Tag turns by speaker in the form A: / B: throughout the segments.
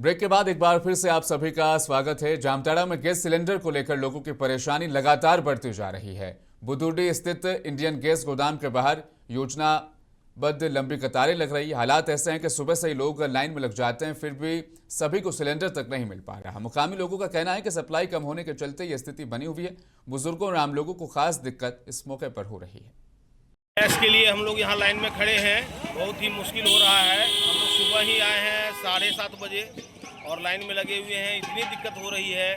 A: Break के बाद एक बार फिर से आप सभी का स्वागत है। जामताड़ा में गैस सिलेंडर को लेकर लोगों की परेशानी लगातार बढ़ती जा रही है। बुदुडी स्थित इंडियन गैस गोदाम के बाहर योजनाबद्ध लंबी कतारें लग रही। हालात ऐसे हैं कि सुबह से ही लोग लाइन में लग जाते हैं, फिर भी सभी को सिलेंडर तक नहीं मिल पा रहा। मुकामी लोगों का कहना है कि सप्लाई कम होने के चलते ये स्थिति बनी हुई है। बुजुर्गों और आम लोगों को खास दिक्कत इस मौके पर हो रही है।
B: गैस के लिए हम लोग यहाँ लाइन में खड़े हैं, बहुत ही मुश्किल हो रहा है। हम लोग सुबह ही आए हैं 7:30 बजे और लाइन में लगे हुए हैं। इतनी दिक्कत हो रही है,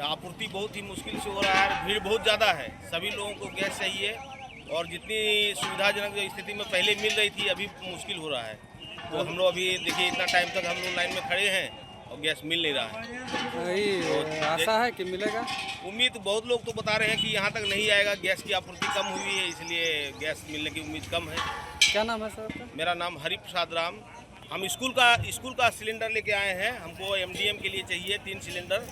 B: आपूर्ति बहुत ही मुश्किल से हो रहा है। भीड़ बहुत ज़्यादा है, सभी लोगों को गैस चाहिए और जितनी सुविधाजनक स्थिति में पहले मिल रही थी अभी मुश्किल हो रहा है। तो हम लोग अभी देखिए इतना टाइम तक हम लोग लाइन में खड़े हैं और गैस मिल नहीं रहा है।
C: आशा है कि मिलेगा।
B: उम्मीद बहुत लोग तो बता रहे हैं कि यहाँ तक नहीं आएगा, गैस की आपूर्ति कम हुई है, इसलिए गैस मिलने की उम्मीद कम है।
C: क्या नाम है सर आपका?
B: मेरा नाम हरि प्रसाद राम। हम स्कूल का सिलेंडर लेके आए हैं। हमको एमडीएम के लिए चाहिए 3 सिलेंडर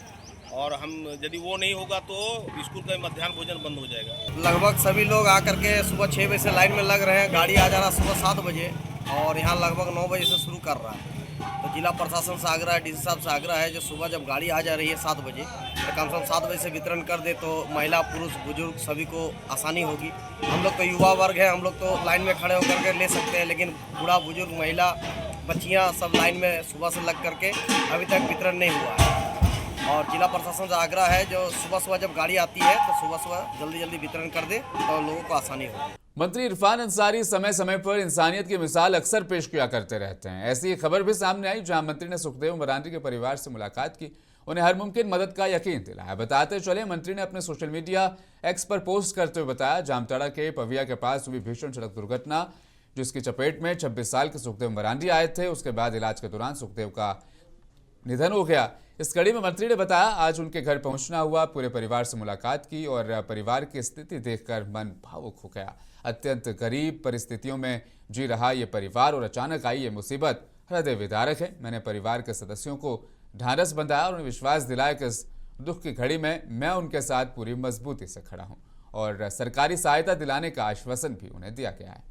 B: और हम यदि वो नहीं होगा तो स्कूल का मध्याह्न भोजन बंद हो जाएगा।
D: लगभग सभी लोग आकर के सुबह 6 बजे से लाइन में लग रहे हैं। गाड़ी आ जा रहा सुबह 7 बजे और यहाँ लगभग 9 बजे से शुरू कर रहा है। तो जिला प्रशासन से आग्रह है, डीसी साहब से आग्रह है जो सुबह जब गाड़ी आ जा रही है 7 बजे तो कम से कम 7 बजे से वितरण कर दे तो महिला पुरुष बुजुर्ग सभी को आसानी होगी। हम लोग तो युवा वर्ग है, हम लोग तो लाइन में खड़े होकर के ले सकते हैं, लेकिन बूढ़ा बुजुर्ग महिला बच्चियां सब लाइन में सुबह से लग करके अभी तक वितरण नहीं हुआ है। और जिला प्रशासन से आग्रह है जो सुबह जब गाड़ी आती है तो सुबह जल्दी वितरण कर दे तो लोगों को आसानी हो।
A: मंत्री इरफान अंसारी समय समय पर इंसानियत की मिसाल अक्सर पेश किया करते रहते हैं। ऐसी एक खबर भी सामने आई जहां मंत्री ने सुखदेव मरांडी के परिवार से मुलाकात की, उन्हें हर मुमकिन मदद का यकीन दिलाया। बताते चले, मंत्री ने अपने सोशल मीडिया एक्स पर पोस्ट करते हुए बताया, जामताड़ा के पविया के पास हुई भीषण सड़क दुर्घटना जिसकी चपेट में 26 साल के सुखदेव मरांडी आए थे, उसके बाद इलाज के दौरान सुखदेव का निधन हो गया। इस कड़ी में मंत्री ने बताया, आज उनके घर पहुंचना हुआ, पूरे परिवार से मुलाकात की और परिवार की स्थिति देखकर मन भावुक हो गया। अत्यंत गरीब परिस्थितियों में जी रहा ये परिवार और अचानक आई ये मुसीबत हृदय विदारक है। मैंने परिवार के सदस्यों को ढांढस बंधाया और उन्हें विश्वास दिलाया कि इस दुख की घड़ी में मैं उनके साथ पूरी मजबूती से खड़ा हूं और सरकारी सहायता दिलाने का आश्वासन भी उन्हें दिया गया है।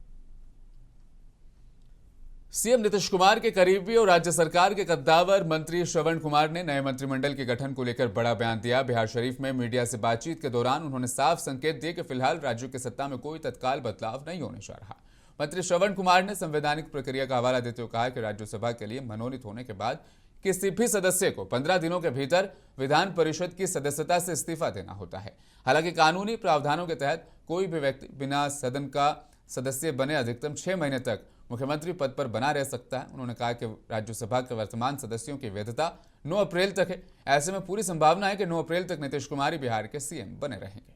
A: सीएम नीतीश कुमार के करीबी और राज्य सरकार के कद्दावर मंत्री श्रवण कुमार ने नए मंत्रिमंडल के गठन को लेकर बड़ा बयान दिया। बिहार शरीफ में मीडिया से बातचीत के दौरान उन्होंने साफ संकेत दिए कि फिलहाल राज्यों की सत्ता में कोई तत्काल बदलाव नहीं होने जा रहा। मंत्री श्रवण कुमार ने संवैधानिक प्रक्रिया का हवाला देते हुए कहा कि राज्यसभा के लिए मनोनीत होने के बाद किसी भी सदस्य को 15 दिनों के भीतर विधान परिषद की सदस्यता से इस्तीफा देना होता है। हालांकि कानूनी प्रावधानों के तहत कोई भी व्यक्ति बिना सदन का सदस्य बने अधिकतम 6 महीने तक मुख्यमंत्री पद पर बना रह सकता है। उन्होंने कहा कि राज्यसभा के वर्तमान सदस्यों की वैधता 9 अप्रैल तक है। ऐसे में पूरी संभावना है कि 9 अप्रैल तक नीतीश कुमार ही बिहार के सीएम बने रहेंगे।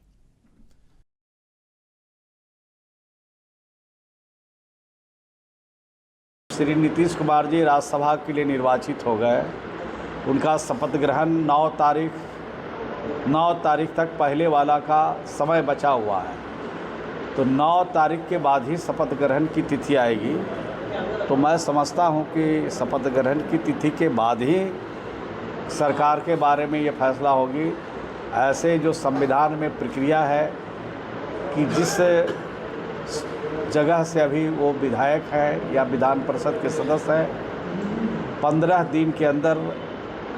E: श्री नीतीश कुमार जी राज्यसभा के लिए निर्वाचित हो गए। उनका शपथ ग्रहण 9 तारीख तक पहले वाला का समय बचा हुआ है, तो 9 तारीख के बाद ही शपथ ग्रहण की तिथि आएगी। तो मैं समझता हूं कि शपथ ग्रहण की तिथि के बाद ही सरकार के बारे में ये फैसला होगी। ऐसे जो संविधान में प्रक्रिया है कि जिस जगह से अभी वो विधायक है या विधान परिषद के सदस्य हैं, 15 दिन के अंदर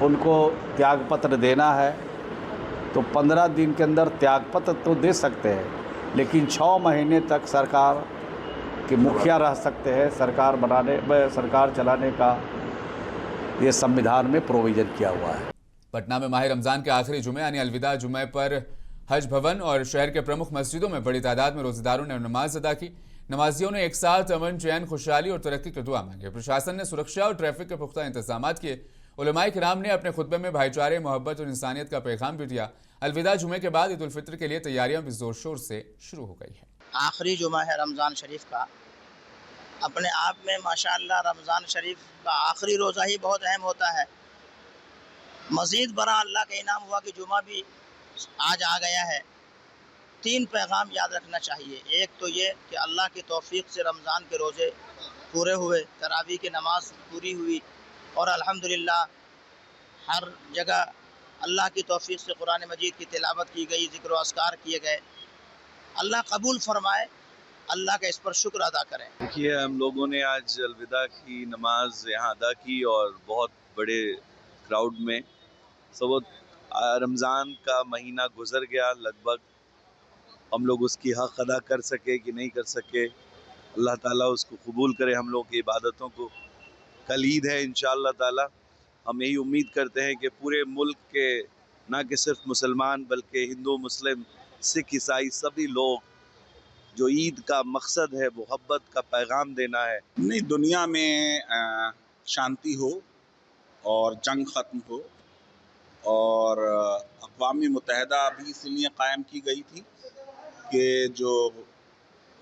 E: उनको त्यागपत्र देना है, तो 15 दिन के अंदर त्यागपत्र तो दे सकते हैं, लेकिन 6 महीने तक सरकार के मुखिया रह सकते हैं। सरकार चलाने का ये संविधान में प्रोविजन किया हुआ है।
A: पटना में माह रमजान के आखिरी जुमे यानी अलविदा जुमे पर हज भवन और शहर के प्रमुख मस्जिदों में बड़ी तादाद में रोजेदारों ने नमाज अदा की। नमाजियों ने एक साथ अमन, चैन, खुशहाली और तरक्की की दुआ मांगी। प्रशासन ने सुरक्षा और ट्रैफिक के पुख्ता इंतजाम किए। उलमाए किराम ने अपने खुतबे में भाईचारे, मोहब्बत और इंसानियत का पैगाम भी दिया। अलविदा जुमे के बाद ईद उल फित्र के लिए तैयारियां भी जोर शोर से शुरू हो गई है।
F: आखिरी जुमा है रमज़ान शरीफ का। अपने आप में माशाअल्लाह रमज़ान शरीफ का आखिरी रोज़ा ही बहुत अहम होता है। मज़ीद बड़ा अल्लाह का इनाम हुआ कि जुमा भी आज आ गया है। 3 पैगाम याद रखना चाहिए। एक तो ये कि अल्लाह की तौफीक से रमज़ान के रोज़े पूरे हुए, तरावी की नमाज पूरी हुई और अल्हम्दुलिल्लाह हर जगह अल्लाह की तौफीक से कुरान मजीद की तिलावत की गई, ज़िक्र व अस्कार किए गए। अल्लाह कबूल फरमाए, अल्लाह का इस पर शुक्र अदा करें।
G: देखिए, हम लोगों ने आज अलविदा की नमाज यहाँ अदा की और बहुत बड़े क्राउड में। सो वो रमज़ान का महीना गुजर गया लगभग, हम लोग उसकी हक़ अदा कर सके कि नहीं कर सके, अल्लाह ताला उसको कबूल करे हम लोग की इबादतों को। कल ईद है इंशाअल्लाह ताला, हम यही उम्मीद करते हैं कि पूरे मुल्क के ना कि सिर्फ मुसलमान बल्कि हिंदू, मुस्लिम, सिख, ईसाई सभी लोग जो ईद का मकसद है मोहब्बत का पैगाम देना है।
H: नहीं, दुनिया में शांति हो और जंग ख़त्म हो, और अक़वाम मुत्तहिदा भी इसलिए कायम की गई थी कि जो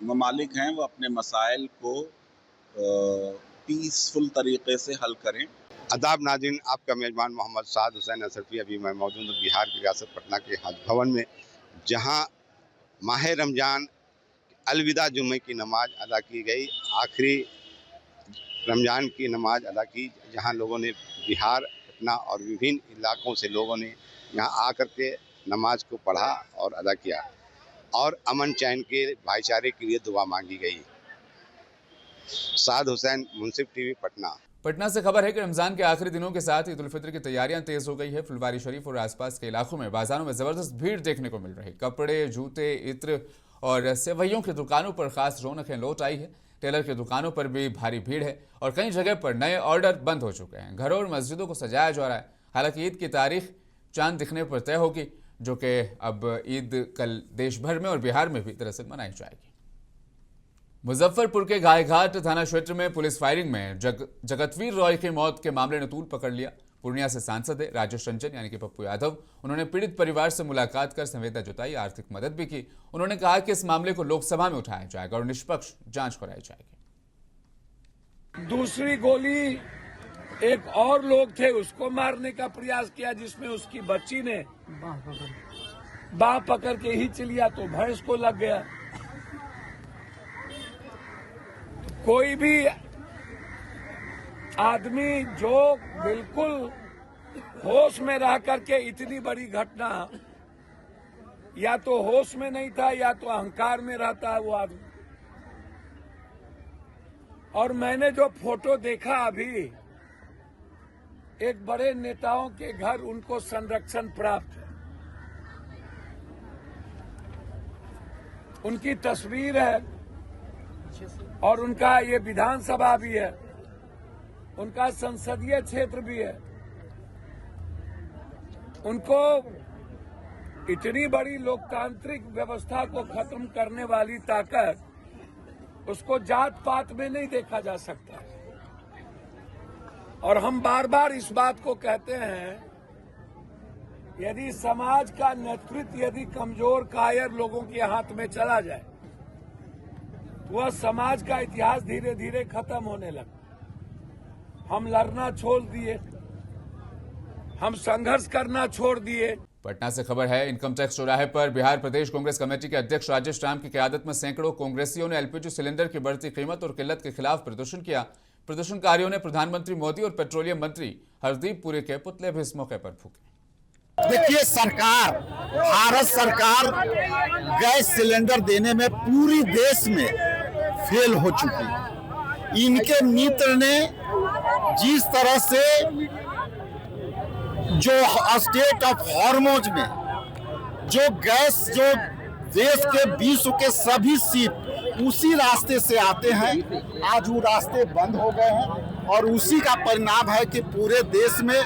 H: ममालिक हैं वो अपने मसाइल को पीसफुल तरीक़े से हल करें।
I: आदाब नाज़रीन, आपका मेज़बान मोहम्मद साद हुसैन असरफी। अभी मैं मौजूद हूँ बिहार की रियासत पटना के हज भवन में, जहाँ माह रमज़ान अलविदा जुम्मे की नमाज अदा की गई, आखिरी रमज़ान की नमाज अदा की, जहाँ लोगों ने बिहार, पटना और विभिन्न इलाकों से लोगों ने यहाँ आकर के नमाज को पढ़ा और अदा किया, और अमन चैन के भाईचारे के लिए दुआ मांगी गई। साद हुसैन, मुंसिफ टीवी, पटना।
A: पटना से खबर है कि रमजान के आखिरी दिनों के साथ ईद उल फित्र की तैयारियां तेज हो गई है। फुलवारी शरीफ और आसपास के इलाकों में बाजारों में जबरदस्त भीड़ देखने को मिल रही। कपड़े, जूते, इत्र और सेवइयों की दुकानों पर खास रौनकें लौट आई है। टेलर की दुकानों पर भी भारी भीड़ है और कई जगह पर नए ऑर्डर बंद हो चुके हैं। घरों और मस्जिदों को सजाया जा रहा है। हालांकि ईद की तारीख चांद दिखने पर तय होगी, जो कि अब ईद कल देश भर में और बिहार में भी दरअसल मनाई जाएगी। मुजफ्फरपुर के गायघाट थाना क्षेत्र में पुलिस फायरिंग में जगतवीर रॉय की मौत के मामले ने तूल पकड़ लिया। पूर्णिया से सांसद है राजेश रंजन यानी कि पप्पू यादव, उन्होंने पीड़ित परिवार से मुलाकात कर संवेदना जताई, आर्थिक मदद भी की। उन्होंने कहा कि इस मामले को लोकसभा में उठाया जाएगा और निष्पक्ष जांच कराई जाएगी।
J: दूसरी गोली एक और लोग थे उसको मारने का प्रयास किया, जिसमें उसकी बच्ची ने बाह पकड़ के ही चलिया तो भैंस को लग गया। कोई भी आदमी जो बिल्कुल होश में रह करके इतनी बड़ी घटना, या तो होश में नहीं था या तो अहंकार में रहता है वो आदमी। और मैंने जो फोटो देखा अभी, एक बड़े नेताओं के घर उनको संरक्षण प्राप्त है, उनकी तस्वीर है और उनका ये विधानसभा भी है, उनका संसदीय क्षेत्र भी है। उनको इतनी बड़ी लोकतांत्रिक व्यवस्था को खत्म करने वाली ताकत, उसको जात पात में नहीं देखा जा सकता। और हम बार बार इस बात को कहते हैं, यदि समाज का नेतृत्व यदि कमजोर कायर लोगों के हाथ में चला जाए, वह समाज का इतिहास धीरे धीरे खत्म होने लगा। हम लड़ना छोड़ दिए, हम संघर्ष करना छोड़ दिए।
A: पटना से खबर है, इनकम टैक्स चौराहे पर बिहार प्रदेश कांग्रेस कमेटी के अध्यक्ष राजेश राम की क़यादत में सैकड़ों कांग्रेसियों ने एलपीजी सिलेंडर की बढ़ती कीमत और किल्लत के खिलाफ प्रदर्शन किया। प्रदर्शनकारियों ने प्रधानमंत्री मोदी और पेट्रोलियम मंत्री हरदीप पुरी के पुतले भी इस मौके पर फूके।
K: देखिए, सरकार, भारत सरकार गैस सिलेंडर देने में पूरी देश में फेल हो चुकी है। इनके मित्र ने जिस तरह से जो स्टेट ऑफ हॉर्मोज में जो गैस, जो देश के विश्व के सभी शिप उसी रास्ते से आते हैं, आज वो रास्ते बंद हो गए हैं और उसी का परिणाम है कि पूरे देश में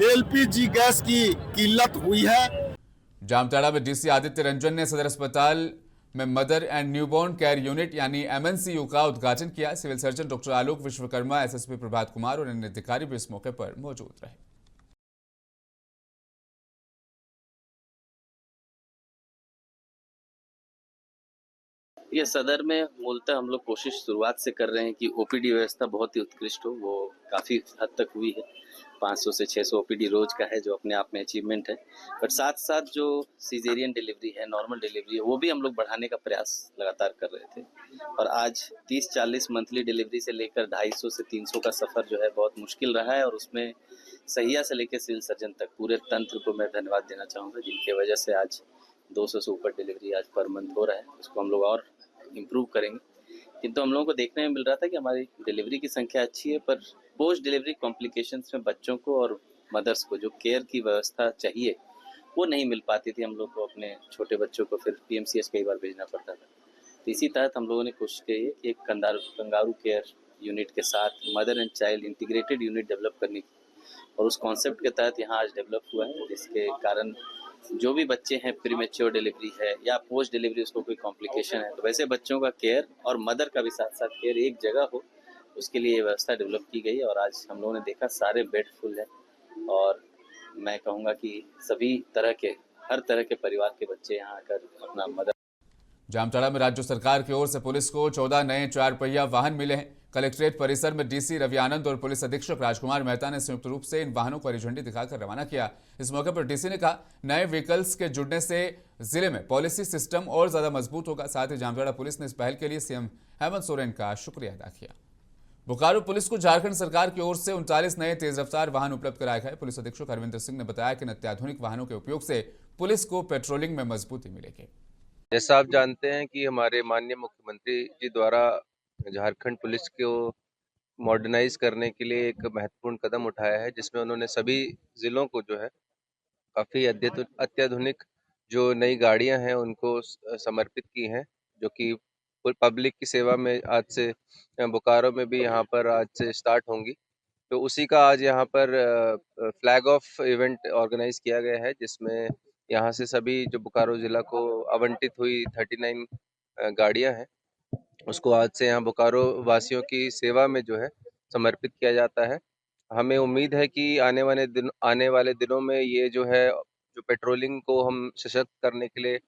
K: एलपीजी गैस की किल्लत हुई है।
A: जामताड़ा में डीसी आदित्य रंजन ने सदर अस्पताल में mother and newborn care unit यानी MNCU का उद्घाटन किया। सिविल सर्जन डॉक्टर आलोक विश्वकर्मा, SSP प्रभात कुमार और अन्य अधिकारी भी इस मौके पर मौजूद रहे।
L: ये सदर में मूलतः हम लोग कोशिश शुरुआत से कर रहे हैं कि ओपीडी व्यवस्था बहुत ही उत्कृष्ट हो, वो काफ़ी हद तक हुई है। 500 से 600 ओपीडी रोज का है, जो अपने आप में अचीवमेंट है। बट साथ साथ जो सीजेरियन डिलीवरी है, नॉर्मल डिलीवरी है, वो भी हम लोग बढ़ाने का प्रयास लगातार कर रहे थे। और आज 30-40 मंथली डिलीवरी से लेकर 250 से 300 का सफ़र जो है बहुत मुश्किल रहा है। और उसमें सहिया से लेकर सिविल सर्जन तक पूरे तंत्र को मैं धन्यवाद देना चाहूँगा, जिनकी वजह से आज 200 से ऊपर डिलीवरी आज पर मंथ हो रहा है। उसको हम लोग और इम्प्रूव करेंगे। किंतु हम लोगों को देखने में मिल रहा था कि हमारी डिलीवरी की संख्या अच्छी है, पर पोस्ट डिलीवरी कॉम्प्लिकेशंस में बच्चों को और मदर्स को जो केयर की व्यवस्था चाहिए वो नहीं मिल पाती थी। हम लोग को अपने छोटे बच्चों को फिर PMCH कई बार भेजना पड़ता था। तो इसी तहत हम लोगों ने कोशिश की है कि एक कंगारू केयर यूनिट के साथ mother and child integrated unit develop करने की, और उस कॉन्सेप्ट के तहत यहाँ आज डेवलप हुआ है, जिसके कारण जो भी बच्चे हैं प्रीमेच्योर डिलीवरी है या पोस्ट डिलीवरी उसको कोई कॉम्प्लिकेशन है, तो वैसे बच्चों का केयर और मदर का भी साथ साथ केयर एक जगह हो, उसके लिए ये व्यवस्था डेवलप की गई। और आज हम लोगों ने देखा सारे बेड फुल है, और मैं कहूँगा कि सभी तरह के हर तरह के परिवार के बच्चे यहाँ आकर अपना मदर।
A: जामताड़ा में राज्य सरकार की ओर से पुलिस को 14 नए 4 पहिया वाहन मिले हैं। कलेक्ट्रेट परिसर में DC रवि आनंद और पुलिस अधीक्षक राजकुमार मेहता ने संयुक्त रूप से इन वाहनों को हरी झंडी दिखाकर रवाना किया। इस मौके पर DC ने कहा, नए व्हीकल्स के जुड़ने से जिले में पॉलिसी सिस्टम और ज्यादा मजबूत होगा। साथ ही जामताड़ा पुलिस ने इस पहल के लिए CM हेमंत सोरेन का शुक्रिया अदा किया। बोकारो पुलिस को झारखंड सरकार की ओर से 39 नए तेज रफ्तार वाहन उपलब्ध कराए गए। पुलिस अधीक्षक हरविंदर सिंह ने बताया कि अत्याधुनिक वाहनों के उपयोग से पुलिस को पेट्रोलिंग में मजबूती मिलेगी।
M: जैसा आप जानते हैं कि हमारे माननीय मुख्यमंत्री जी द्वारा झारखंड पुलिस को मॉडर्नाइज करने के लिए एक महत्वपूर्ण कदम उठाया है, जिसमें उन्होंने सभी जिलों को जो है काफ़ी अत्याधुनिक जो नई गाड़ियां हैं उनको समर्पित की हैं, जो कि पब्लिक की सेवा में आज से बोकारो में भी यहाँ पर आज से स्टार्ट होंगी। तो उसी का आज यहाँ पर फ्लैग ऑफ इवेंट ऑर्गेनाइज किया गया है, जिसमें यहाँ से सभी जो बोकारो जिला को आवंटित हुई 39 गाड़ियां हैं उसको आज से यहाँ बोकारो वासियों की सेवा में जो है समर्पित किया जाता है। हमें उम्मीद है कि आने वाले दिनों में ये जो है जो पेट्रोलिंग को हम सशक्त करने के लिए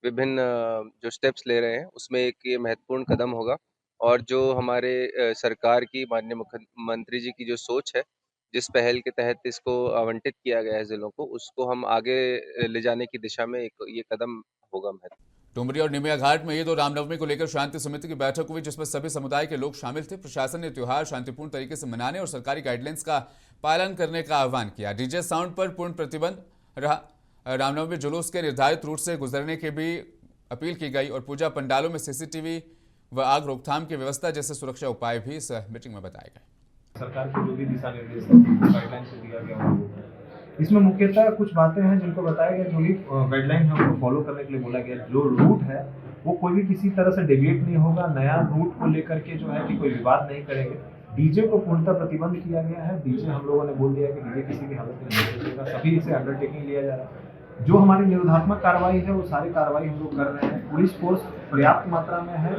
M: विभिन्न जो स्टेप्स ले रहे हैं उसमें एक ये महत्वपूर्ण कदम होगा, और जो हमारे सरकार की माननीय मुख्यमंत्री जी की जो सोच है, जिस पहल के तहत इसको आवंटित किया गया है जिलों को, उसको हम आगे ले जाने की दिशा में ये कदम होगा।
A: डुमरी और निमिया घाट में ईद और रामनवमी को लेकर शांति समिति की बैठक हुई, जिसमें सभी समुदाय के लोग शामिल थे। प्रशासन ने त्योहार शांतिपूर्ण तरीके से मनाने और सरकारी गाइडलाइंस का पालन करने का आह्वान किया। डीजे साउंड पर पूर्ण प्रतिबंध रहा। रामनवमी जुलूस के निर्धारित रूट से गुजरने की भी अपील की गई और पूजा पंडालों में CCTV व आग रोकथाम की व्यवस्था जैसे सुरक्षा उपाय भी इस मीटिंग में बताए गए।
N: सरकार के जो भी दिशा निर्देश गाइडलाइन से दिया गया, इसमें मुख्यतः कुछ बातें हैं जिनको बताया गया, जो भी गाइडलाइन हमको फॉलो करने के लिए बोला गया। जो रूट है वो कोई भी किसी तरह से डेविएट नहीं होगा। नया रूट को लेकर के जो है कि कोई विवाद नहीं करेंगे। डीजे को पूर्णतः प्रतिबंध किया गया है। डीजे हम लोगों ने बोल दिया कि डीजे किसी भी हालत में नहीं चलेगा। सभी इसे अंडरटेकिंग लिया जा रहा है। जो हमारी निरोधात्मक कार्रवाई है वो सारी कार्रवाई हम लोग कर रहे हैं। पुलिस फोर्स पर्याप्त मात्रा में है।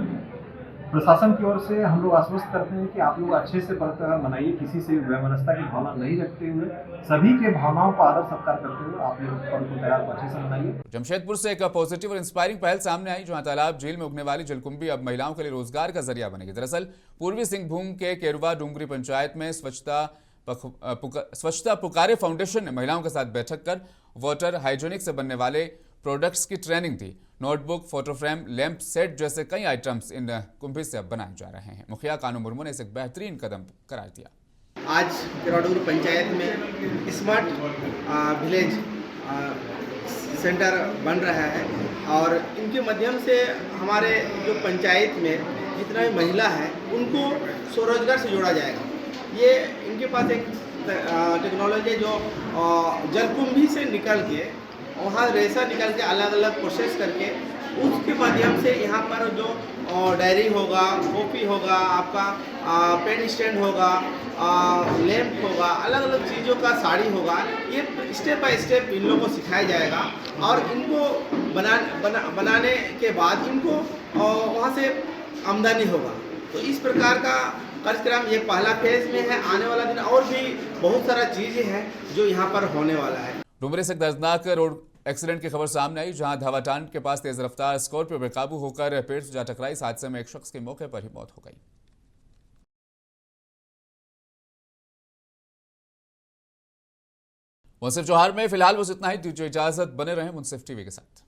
N: प्रशासन की ओर से हम लोग आश्वस्त करते हैं कि आप लोग अच्छे से पर्व त्योहार मनाइए, किसी से वैमनस्यता की भावना नहीं रखते हुए, सभी के भावनाओं का आदर सत्कार करते हुए आप लोग पर्व त्योहार को अच्छे से मनाइए।
A: जमशेदपुर से एक पॉजिटिव और इंस्पायरिंग पहल सामने आई, जहां तालाब झील में उगने वाली जलकुंभी अब महिलाओं के लिए रोजगार का जरिया बनेगी। दरअसल पूर्वी सिंहभूम के केरुवा डूंगरी पंचायत में स्वच्छता पुकारे फाउंडेशन ने महिलाओं के साथ बैठक कर वाटर हाइजीनिक से बनने वाले प्रोडक्ट्स की ट्रेनिंग दी। Notebook, photo frame, lamp set जैसे कई आइटम्स इन कुंभी से अब बनाए जा रहे हैं। मुखिया कानू मुर्मू ने इसे एक बेहतरीन कदम करार दिया।
O: आज केरुवा पंचायत में स्मार्ट विलेज सेंटर बन रहा है और इनके माध्यम से हमारे जो पंचायत में जितना भी महिला है उनको स्वरोजगार से जोड़ा जाएगा। ये इनके पास एक टेक्नोलॉजी जो जलकुंभी से निकल के वहाँ रेशा निकाल के अलग अलग प्रोसेस करके उसके माध्यम से यहाँ पर जो डायरी होगा, कॉपी होगा, आपका पेन स्टैंड होगा, लैंप होगा, अलग अलग चीज़ों का साड़ी होगा, ये स्टेप बाय स्टेप इन लोगों को सिखाया जाएगा और इनको बनाने के बाद इनको वहाँ से आमदनी होगा। तो इस प्रकार का कार्यक्रम ये पहला फेज में है। आने वाला दिन और भी बहुत सारा चीज़ें हैं जो यहाँ पर होने वाला है।
A: डुमरी से दर्दनाक रोड एक्सीडेंट की खबर सामने आई, जहां धावाटांड के पास तेज रफ्तार स्कॉर्पियो बेकाबू होकर पेड़ से जा टकराई। इस हादसे में एक शख्स की मौके पर ही मौत हो गई। मुंसिफ जौहर में फिलहाल बस इतना ही। दीजिए इजाजत, बने रहें मुंसिफ टीवी के साथ।